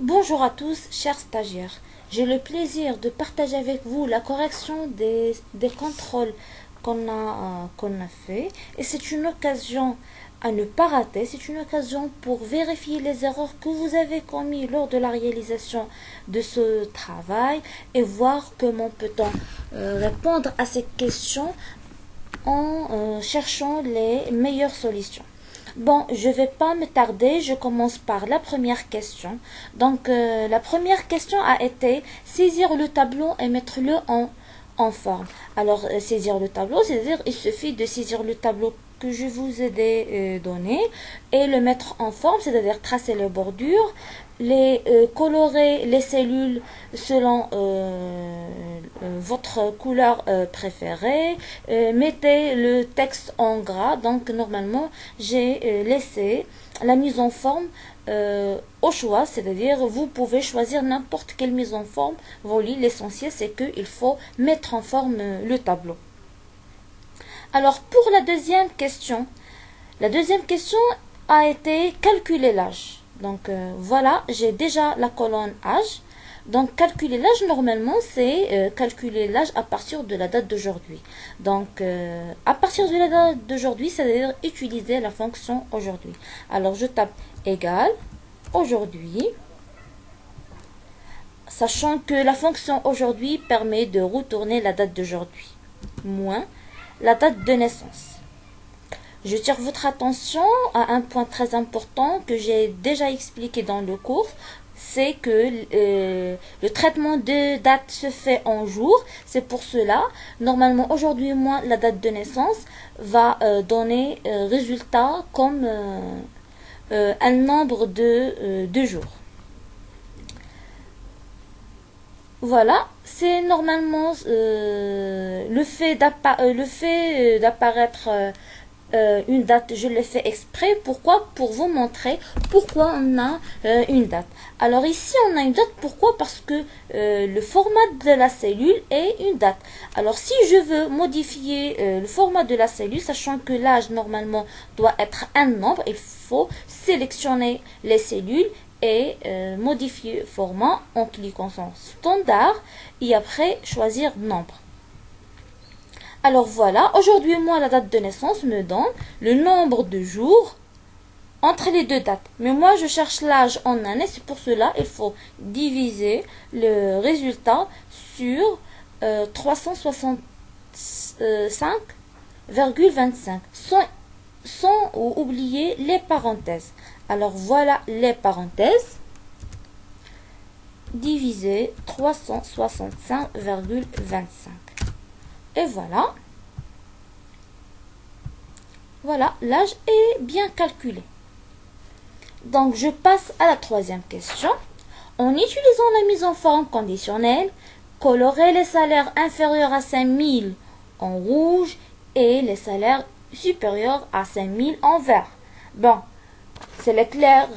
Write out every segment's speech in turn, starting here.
Bonjour à tous, chers stagiaires. J'ai le plaisir de partager avec vous la correction des contrôles qu'on a fait. Et c'est une occasion à ne pas rater. C'est une occasion pour vérifier les erreurs que vous avez commises lors de la réalisation de ce travail et voir comment peut-on répondre à ces questions en cherchant les meilleures solutions. Bon, je vais pas me tarder, je commence par la première question. Donc, la première question a été saisir le tableau et mettre-le en forme. Alors, saisir le tableau, c'est-à-dire il suffit de saisir le tableau que je vous ai donné et le mettre en forme, c'est-à-dire tracer les bordures, colorer les cellules selon votre couleur préférée, mettez le texte en gras. Donc normalement j'ai laissé la mise en forme au choix, c'est-à-dire vous pouvez choisir n'importe quelle mise en forme. Voilà, l'essentiel c'est qu'il faut mettre en forme le tableau. Alors pour la deuxième question a été calculer l'âge. Donc voilà, j'ai déjà la colonne âge. Donc calculer l'âge, normalement, c'est calculer l'âge à partir de la date d'aujourd'hui. Donc à partir de la date d'aujourd'hui, c'est-à-dire utiliser la fonction aujourd'hui. Alors je tape égal aujourd'hui, sachant que la fonction aujourd'hui permet de retourner la date d'aujourd'hui, moins la date de naissance. Je tire votre attention à un point très important que j'ai déjà expliqué dans le cours, c'est que le traitement de date se fait en jours. C'est pour cela, normalement aujourd'hui moins la date de naissance va donner résultat comme un nombre de jours. Voilà, c'est normalement le fait d'apparaître une date, je l'ai fait exprès. Pourquoi? Pour vous montrer pourquoi on a une date. Alors ici, on a une date. Pourquoi? Parce que le format de la cellule est une date. Alors si je veux modifier le format de la cellule, sachant que l'âge normalement doit être un nombre, il faut sélectionner les cellules et modifier format en cliquant sur standard et après choisir nombre. Alors voilà, aujourd'hui moi la date de naissance me donne le nombre de jours entre les deux dates. Mais moi je cherche l'âge en année, c'est pour cela il faut diviser le résultat sur 365,25 sans oublier les parenthèses. Alors voilà les parenthèses, diviser 365,25. Et voilà. Voilà, l'âge est bien calculé. Donc je passe à la troisième question. En utilisant la mise en forme conditionnelle, colorer les salaires inférieurs à 5000 en rouge et les salaires supérieurs à 5000 en vert. Bon, c'est clair.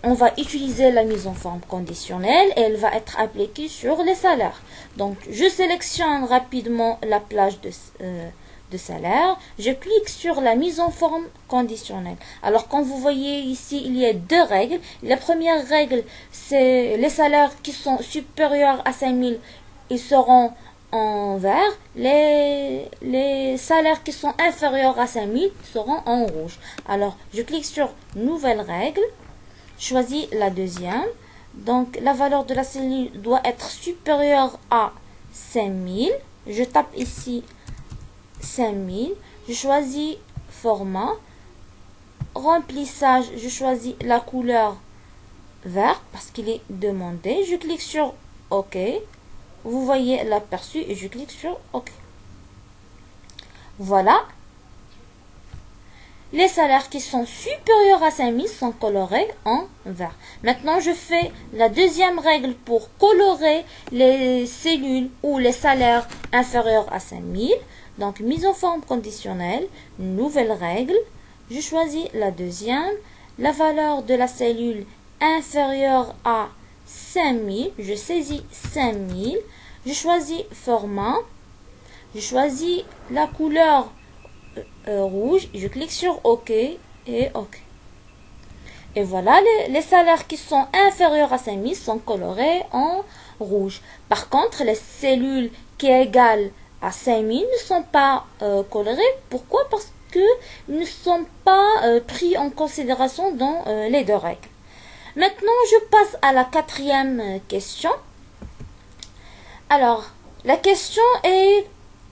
On va utiliser la mise en forme conditionnelle et elle va être appliquée sur les salaires. Donc, je sélectionne rapidement la plage de salaire. Je clique sur la mise en forme conditionnelle. Alors, comme vous voyez ici, il y a deux règles. La première règle, c'est les salaires qui sont supérieurs à 5000, ils seront en vert. Les salaires qui sont inférieurs à 5000 seront en rouge. Alors, je clique sur nouvelle règle. Choisis la deuxième. Donc, la valeur de la cellule doit être supérieure à 5000. Je tape ici 5000. Je choisis format. Remplissage, je choisis la couleur vert parce qu'il est demandé. Je clique sur OK. Vous voyez l'aperçu et je clique sur OK. Voilà. Les salaires qui sont supérieurs à 5000 sont colorés en vert. Maintenant, je fais la deuxième règle pour colorer les cellules ou les salaires inférieurs à 5000. Donc, mise en forme conditionnelle, nouvelle règle. Je choisis la deuxième. La valeur de la cellule inférieure à 5000. Je saisis 5000. Je choisis format. Je choisis la couleur rouge, je clique sur OK et OK. Et voilà, les salaires qui sont inférieurs à 5 000 sont colorés en rouge. Par contre, les cellules qui égalent à 5 000 ne sont pas colorées. Pourquoi? Parce qu'ils ne sont pas pris en considération dans les deux règles. Maintenant, je passe à la quatrième question. Alors, la question est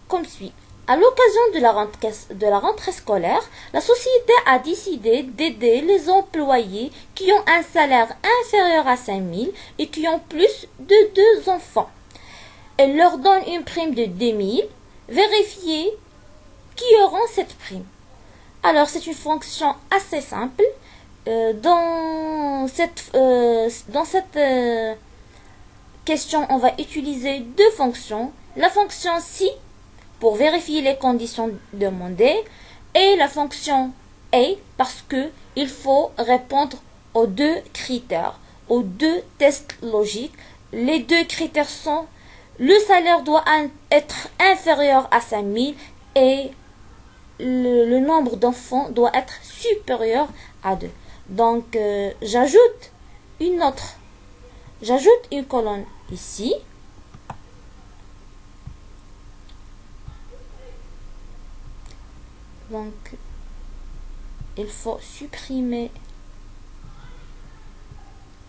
comme suit. À l'occasion de la rentrée scolaire, la société a décidé d'aider les employés qui ont un salaire inférieur à 5 000 et qui ont plus de 2 enfants. Elle leur donne une prime de 2 000. Vérifiez qui auront cette prime. Alors, c'est une fonction assez simple. Dans cette question, on va utiliser deux fonctions. La fonction si pour vérifier les conditions demandées et la fonction a parce que il faut répondre aux deux critères, aux deux tests logiques. Les deux critères sont le salaire doit être inférieur à 5 000 et le nombre d'enfants doit être supérieur à 2. Donc, j'ajoute une colonne ici. Donc, il faut supprimer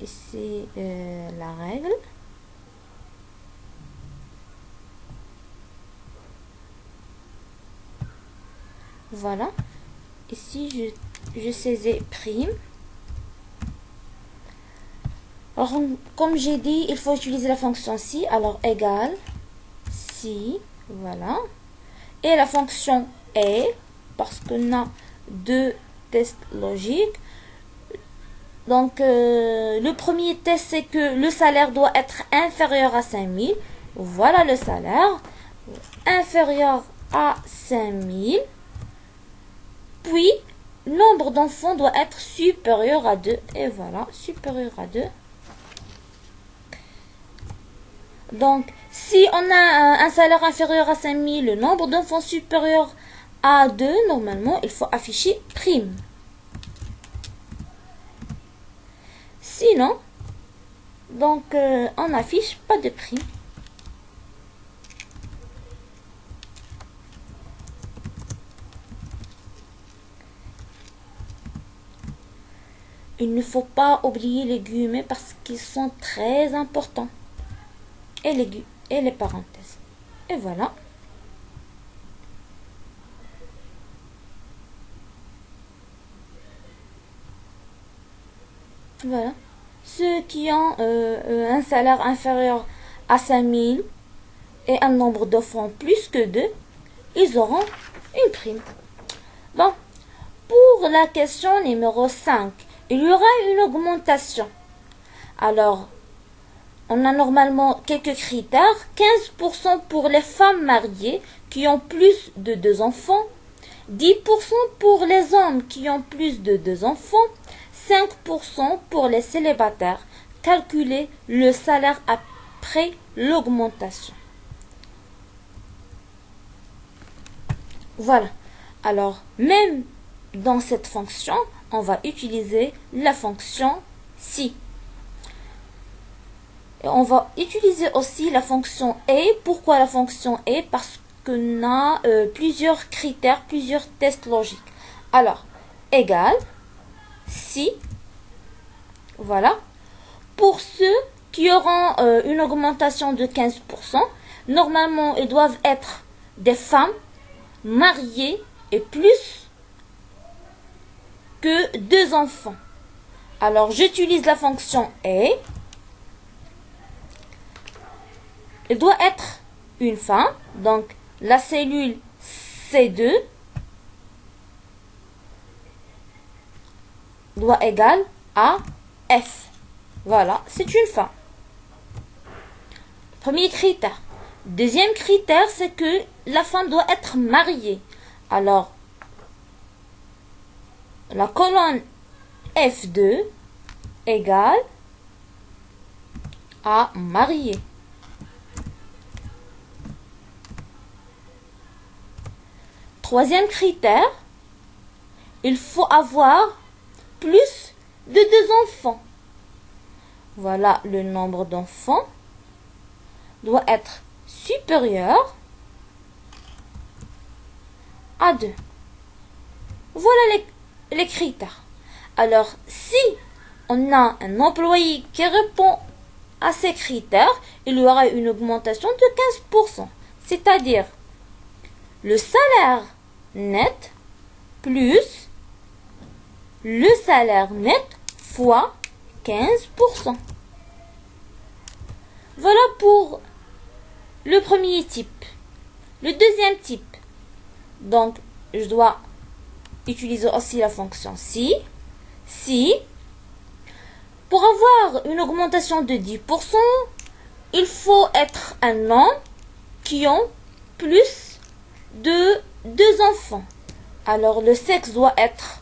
ici la règle. Voilà. Ici, je saisis prime. Alors, comme j'ai dit, il faut utiliser la fonction si. Alors, égale si. Voilà. Et la fonction est, parce qu'on a deux tests logiques. Donc, le premier test, c'est que le salaire doit être inférieur à 5 000. Voilà le salaire. Inférieur à 5 000. Puis, le nombre d'enfants doit être supérieur à 2. Et voilà, supérieur à 2. Donc, si on a un salaire inférieur à 5 000, le nombre d'enfants supérieur à 2, normalement, il faut afficher prime. Sinon, donc, on n'affiche pas de prime. Il ne faut pas oublier les guillemets parce qu'ils sont très importants. Et les parenthèses. Et voilà. Voilà. Ceux qui ont un salaire inférieur à 5 000 et un nombre d'enfants plus que 2, ils auront une prime. Bon, pour la question numéro 5, il y aura une augmentation. Alors, on a normalement quelques critères. 15% pour les femmes mariées qui ont plus de 2 enfants. 10% pour les hommes qui ont plus de 2 enfants. 5% pour les célibataires. Calculez le salaire après l'augmentation. Voilà. Alors, même dans cette fonction, on va utiliser la fonction si. Et on va utiliser aussi la fonction et. Pourquoi la fonction et? Parce qu'on a plusieurs critères, plusieurs tests logiques. Alors, égal, si, voilà. Pour ceux qui auront une augmentation de 15%, normalement, ils doivent être des femmes mariées et plus que 2 enfants. Alors, j'utilise la fonction et. Il doit être une femme, donc la cellule C2 doit égal à F. Voilà, c'est une femme. Premier critère. Deuxième critère, c'est que la femme doit être mariée. Alors, la colonne F2 égale à mariée. Troisième critère, il faut avoir plus de 2 enfants. Voilà, le nombre d'enfants doit être supérieur à 2. Voilà les critères. Alors, si on a un employé qui répond à ces critères, il y aura une augmentation de 15%. C'est-à-dire le salaire net plus le salaire net fois 15%. Voilà pour le premier type. Le deuxième type. Donc, je dois utiliser aussi la fonction si pour avoir une augmentation de 10%, il faut être un homme qui ont plus de 2 enfants. Alors le sexe doit être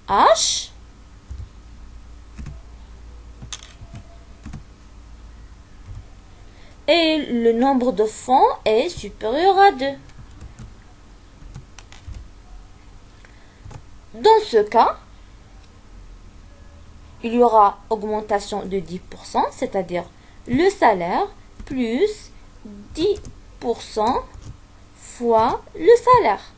H et le nombre d'enfants est supérieur à 2. Dans ce cas, il y aura augmentation de 10%, c'est-à-dire le salaire plus 10% fois le salaire.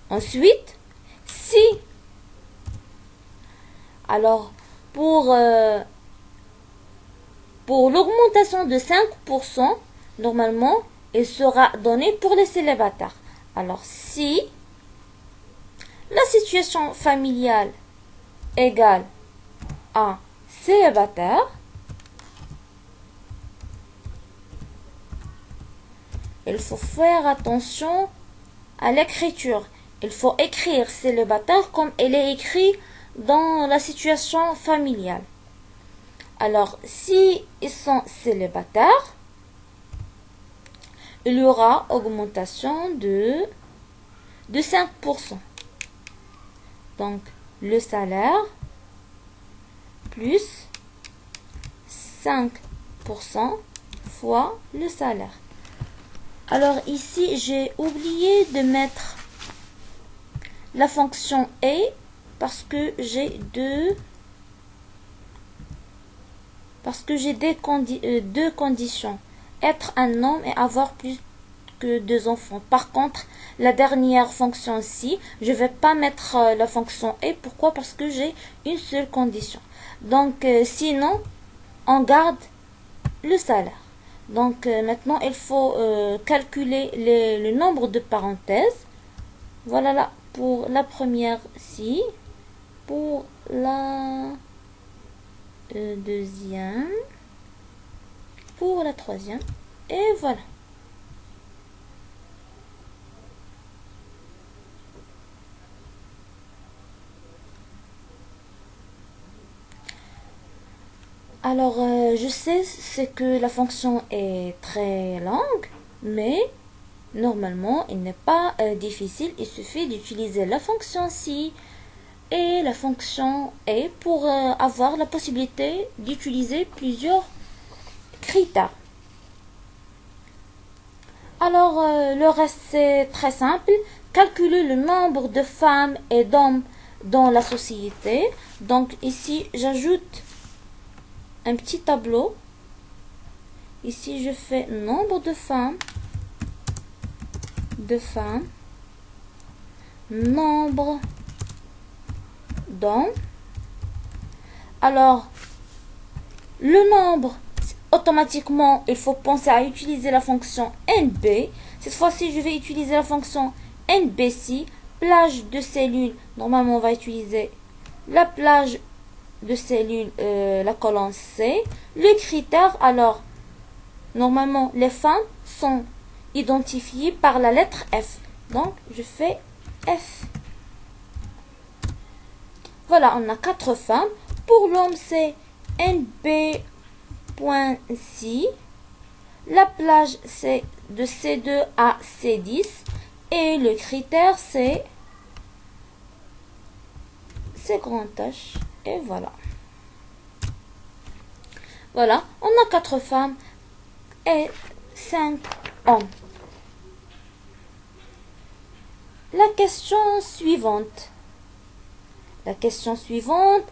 Ensuite, si, alors pour l'augmentation de 5%, normalement, elle sera donnée pour les célibataires. Alors si la situation familiale égale à célibataire, il faut faire attention à l'écriture. Il faut écrire célibataire comme elle est écrit dans la situation familiale. Alors, si ils sont célibataires, il y aura augmentation de 5%. Donc, le salaire plus 5% fois le salaire. Alors ici, j'ai oublié de mettre la fonction A parce que j'ai deux conditions. Être un homme et avoir plus que 2 enfants. Par contre, la dernière fonction ci, je ne vais pas mettre la fonction A. Pourquoi? Parce que j'ai une seule condition. Donc, sinon, on garde le salaire. Donc, maintenant, il faut calculer le nombre de parenthèses. Voilà là, pour la première ci, pour la deuxième, pour la troisième, et voilà. Alors, je sais c'est que la fonction est très longue, mais normalement, il n'est pas difficile. Il suffit d'utiliser la fonction si et la fonction et pour avoir la possibilité d'utiliser plusieurs critères. Alors, le reste, c'est très simple. Calculer le nombre de femmes et d'hommes dans la société. Donc, ici, j'ajoute un petit tableau. Ici, je fais nombre de femmes, nombre d'hommes. Alors, le nombre, automatiquement, il faut penser à utiliser la fonction NB. Cette fois-ci, je vais utiliser la fonction NBC, plage de cellules. Normalement, on va utiliser la plage de cellules, la colonne C. Le critère, alors, normalement, les femmes sont identifiées par la lettre F. Donc, je fais F. Voilà, on a 4 femmes. Pour l'homme, c'est NB.C. La plage, c'est de C2 à C10. Et le critère, c'est grand H. Et voilà. Voilà, on a 4 femmes et 5 hommes. La question suivante. La question suivante,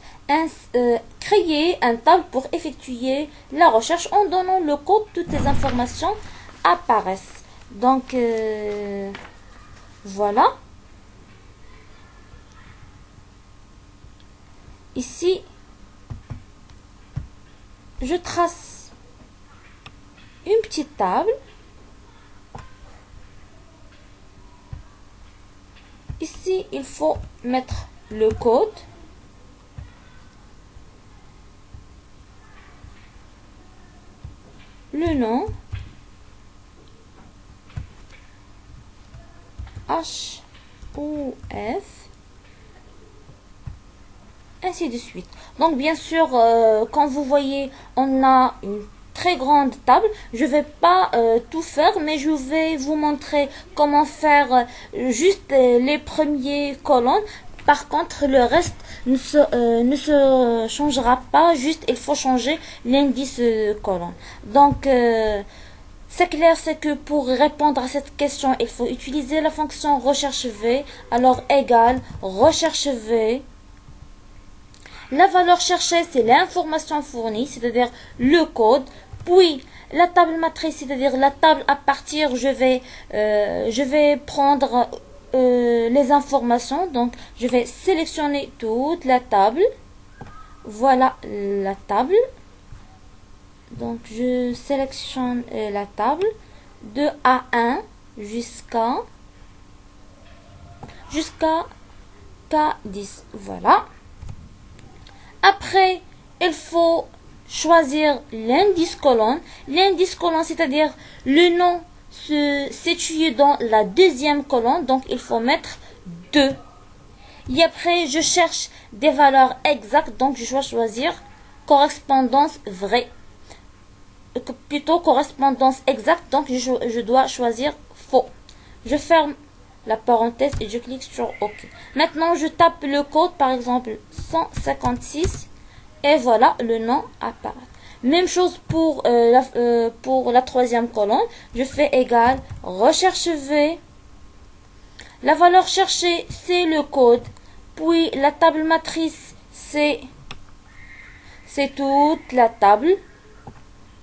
créer un table pour effectuer la recherche en donnant le code, toutes les informations apparaissent. Donc, voilà. Ici, je trace une petite table. Ici, il faut mettre le code. Le nom. H, O, F. Ainsi de suite. Donc, bien sûr, quand vous voyez, on a une très grande table. Je vais pas tout faire, mais je vais vous montrer comment faire juste les premiers colonnes. Par contre, le reste ne se changera pas. Juste, il faut changer l'indice colonne. Donc, c'est clair, c'est que pour répondre à cette question, il faut utiliser la fonction recherche V. Alors, égale recherche V. La valeur cherchée, c'est l'information fournie, c'est-à-dire le code. Puis, la table matrice, c'est-à-dire la table à partir, je vais prendre les informations. Donc, je vais sélectionner toute la table. Voilà la table. Donc, je sélectionne la table de A1 jusqu'à K10. Voilà. Après, il faut choisir l'indice colonne. L'indice colonne, c'est-à-dire le nom se situe dans la deuxième colonne. Donc, il faut mettre 2. Et après, je cherche des valeurs exactes. Donc, je dois choisir correspondance vraie. Plutôt correspondance exacte. Donc, je dois choisir faux. Je ferme la parenthèse et je clique sur OK. Maintenant, je tape le code, par exemple 156, et voilà, le nom apparaît. Même chose pour la troisième colonne. Je fais égal recherche V. La valeur cherchée, c'est le code. Puis la table matrice, c'est toute la table.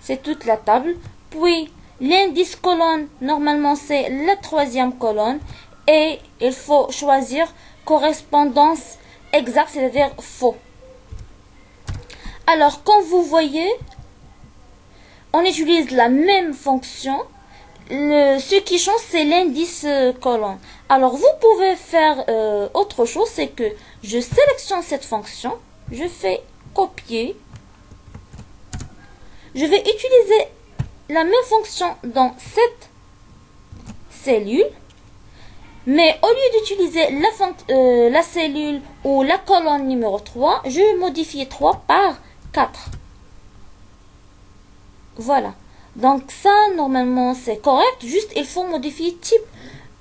C'est toute la table. Puis l'indice colonne, normalement, c'est la troisième colonne. Et il faut choisir correspondance exacte, c'est-à-dire faux. Alors, comme vous voyez, on utilise la même fonction. Ce qui change, c'est l'indice colonne. Alors, vous pouvez faire autre chose, c'est que je sélectionne cette fonction, je fais copier. Je vais utiliser la même fonction dans cette cellule. Mais au lieu d'utiliser la cellule ou la colonne numéro 3, je modifie 3 par 4. Voilà. Donc ça, normalement, c'est correct. Juste, il faut modifier type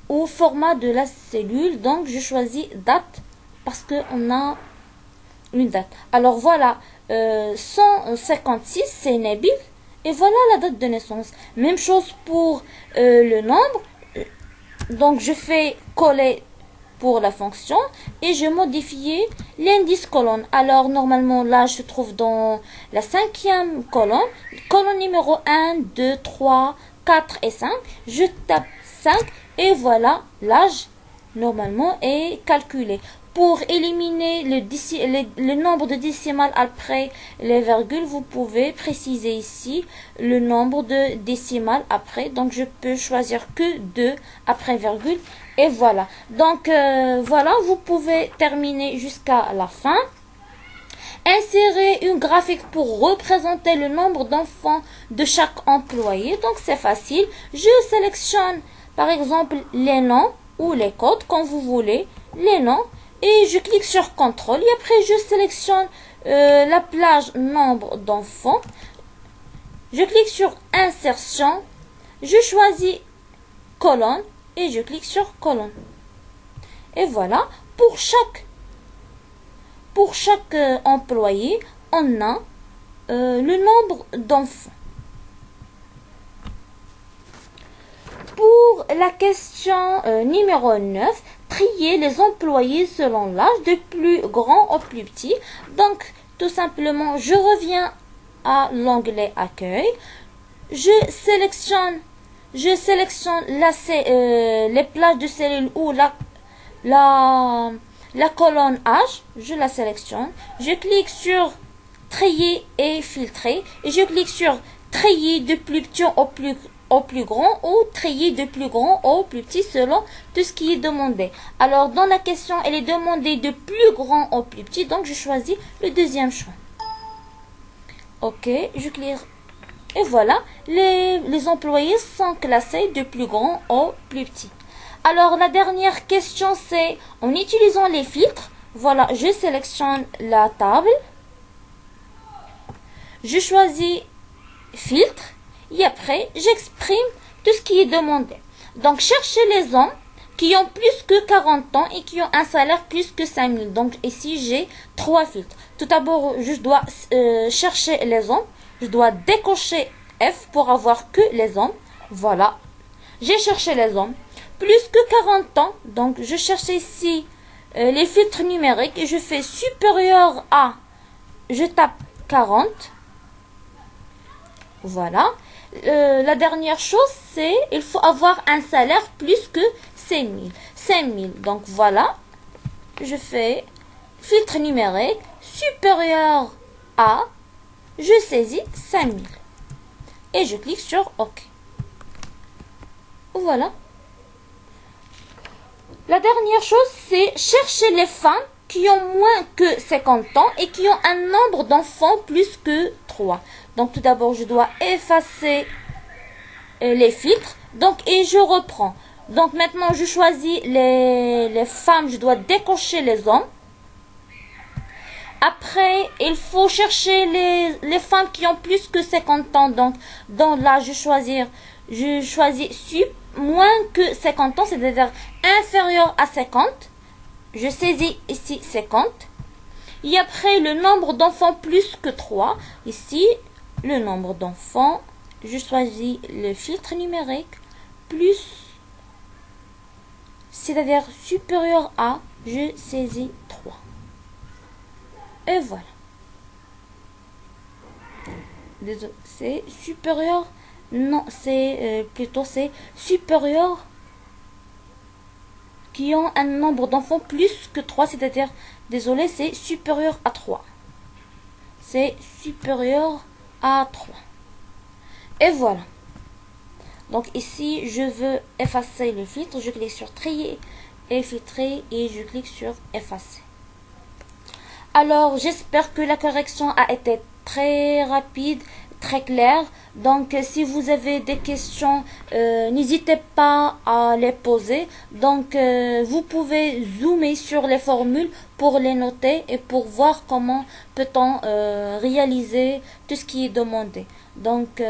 ou format de la cellule. Donc, je choisis date parce qu'on a une date. Alors voilà, 156, c'est Nabil. Et voilà la date de naissance. Même chose pour le nombre. Donc, je fais coller pour la fonction et je modifie l'indice colonne. Alors, normalement, là, je trouve dans la cinquième colonne, colonne numéro 1, 2, 3, 4 et 5. Je tape 5 et voilà, l'âge, normalement, est calculé. Pour éliminer le nombre de décimales après les virgules, vous pouvez préciser ici le nombre de décimales après. Donc, je peux choisir que 2 après virgule. Et voilà. Donc, voilà, vous pouvez terminer jusqu'à la fin. Insérer une graphique pour représenter le nombre d'enfants de chaque employé. Donc, c'est facile. Je sélectionne, par exemple, les noms ou les codes, comme vous voulez, les noms. Et je clique sur contrôle et après je sélectionne la plage nombre d'enfants. Je clique sur insertion. Je choisis colonne et je clique sur colonne. Et voilà, pour chaque employé, on a le nombre d'enfants. Pour la question numéro 9, trier les employés selon l'âge, de plus grand au plus petit. Donc, tout simplement, je reviens à l'onglet Accueil. Je sélectionne les plages de cellules ou la colonne âge. Je la sélectionne. Je clique sur Trier et filtrer. Et je clique sur Trier de plus petit au plus grand ou trier de plus grand au plus petit selon tout ce qui est demandé. Alors, dans la question, elle est demandée de plus grand au plus petit. Donc, je choisis le deuxième choix. Ok, je clique. Et voilà, les employés sont classés de plus grand au plus petit. Alors, la dernière question, c'est en utilisant les filtres. Voilà, je sélectionne la table. Je choisis filtre. Et après, j'exprime tout ce qui est demandé. Donc, cherchez les hommes qui ont plus que 40 ans et qui ont un salaire plus que 5 000. Donc, ici, j'ai 3 filtres. Tout d'abord, je dois chercher les hommes. Je dois décocher F pour avoir que les hommes. Voilà. J'ai cherché les hommes. Plus que 40 ans. Donc, je cherche ici les filtres numériques et je fais supérieur à. Je tape 40. Voilà. La dernière chose, c'est il faut avoir un salaire plus que 5 000. 5 000. Donc, voilà. Je fais filtre numérique supérieur à. Je saisis 5 000. Et je clique sur OK. Voilà. La dernière chose, c'est chercher les femmes qui ont moins que 50 ans et qui ont un nombre d'enfants plus que 3. Donc, tout d'abord, je dois effacer les filtres. Donc, et je reprends. Donc, maintenant, je choisis les femmes. Je dois décocher les hommes. Après, il faut chercher les femmes qui ont plus que 50 ans. Donc, là, je choisis moins que 50 ans, c'est-à-dire inférieur à 50. Je saisis ici 50. Et après, le nombre d'enfants plus que 3. Ici, le nombre d'enfants. Je choisis le filtre numérique plus, c'est-à-dire supérieur à, je saisis 3. Et voilà. Désolé, c'est supérieur. Non, c'est plutôt c'est supérieur qui ont un nombre d'enfants plus que 3, c'est-à-dire, désolé, c'est supérieur à 3. C'est supérieur à 3. Et voilà. Donc ici, je veux effacer le filtre. Je clique sur Trier et filtrer et je clique sur Effacer. Alors, j'espère que la correction a été très rapide, très claire. Donc, si vous avez des questions, n'hésitez pas à les poser. Donc, vous pouvez zoomer sur les formules pour les noter et pour voir comment peut-on réaliser tout ce qui est demandé. Donc,